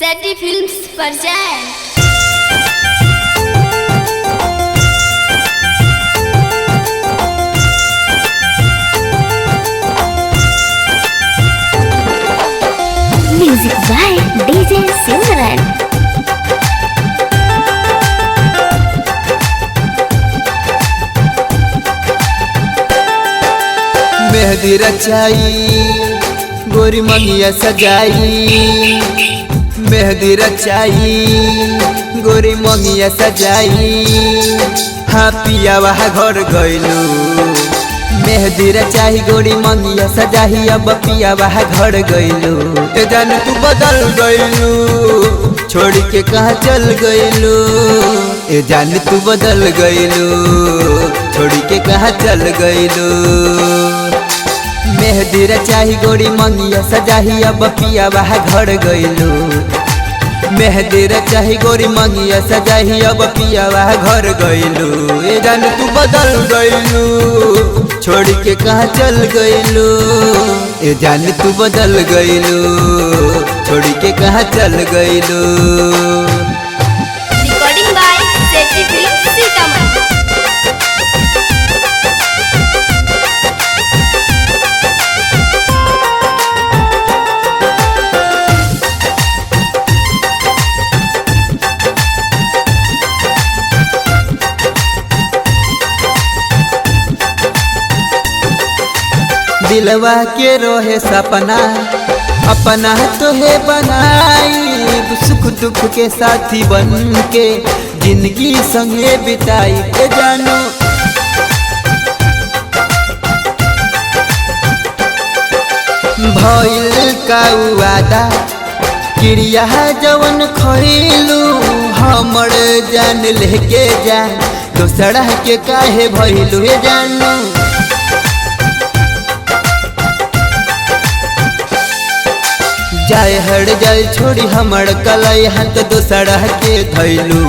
सेटी फिल्म्स पर जाएं। Music by DJ Simran. मेहंदी रचाई गोरी मंगिया सजाई, मेहंदी रचाई गोरी मंगिया सजाई। हाँ पिया वहा घर गइलू, मेहंदी रचाई गोरी मंगिया सजाई। अब पिया वहा घर गइलू, ए जान तू बदल गइलू, छोड़ के कहाँ चल गइलू। ए जान तू बदल गइलू, छोड़ के कहाँ चल गइलू। मेहंदी रचाई गोरी मंगिया सजाही। अब पिया वहा घर गइलू, मेहंदी रचाई गोरी मंगिया सजाही। अब पिया वहा घर गइलू, ए जान तू बदल गइलू, छोड़ के कहाँ चल गइलू। ए जान तू बदल गइलू, छोड़ के कहाँ चल गइलू। Recording by Seti films Sitamarhi. दिलवा के रोहे सपना अपना तो है बनाई, सुख दुख के साथी बन के जिंदगी संगे बिताई। ए जानो भइल का वादा क्रिया जवन खइलू, हमर जान लेके जा दोसरा के काहे भइलू। ए जानो जाए हट जाए छोड़ी हमर कलाई, हाथ दोसरा के धैलू।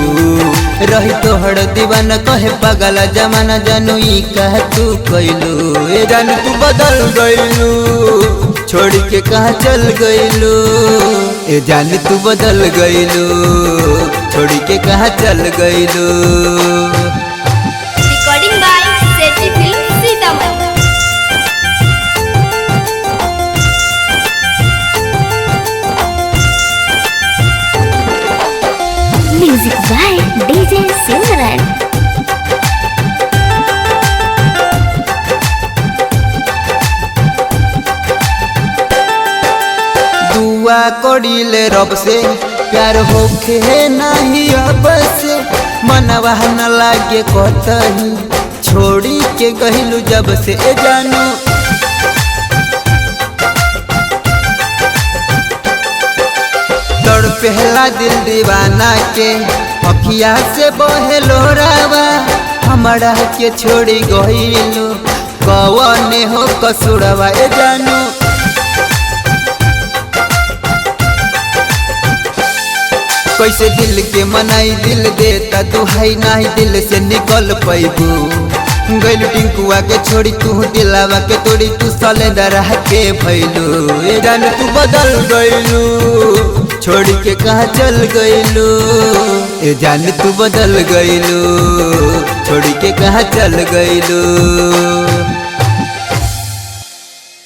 रही तोहर दीवाना कहे पगला जमाना, जानू ई कह तू कैलू। ए जान तू बदल गइलू, छोड़ के कहाँ चल गइलू। ए जान तू बदल गइलू, छोड़ के कहाँ चल गइलू। Recording by Seti films Sitamarhi. Music by DJ Simran. दुआ करिले रब से प्यार होखे नहीं अब से, मनवा न लागे कतही छोड़ी के गहिलू जब से। ए जानू तोर पहला दिल दीवाना के अखिया से बहे लोरावा, हमारा के छोड़ी गहिलू कवने हो कसुरवा। ए जानू कैसे दिल के मनाई, दिल देता दुहाई नहीं दिल से निकल पैबू। गैलू टिंकुआ के छोड़ी तू दिलावा के तोड़ी, तू सलेंदर के भैलू। ए जान तू बदल गइलू, छोड़ के कहाँ चल गइलू। ए जान तू बदल गइलू, छोड़ के कहाँ चल गइलू।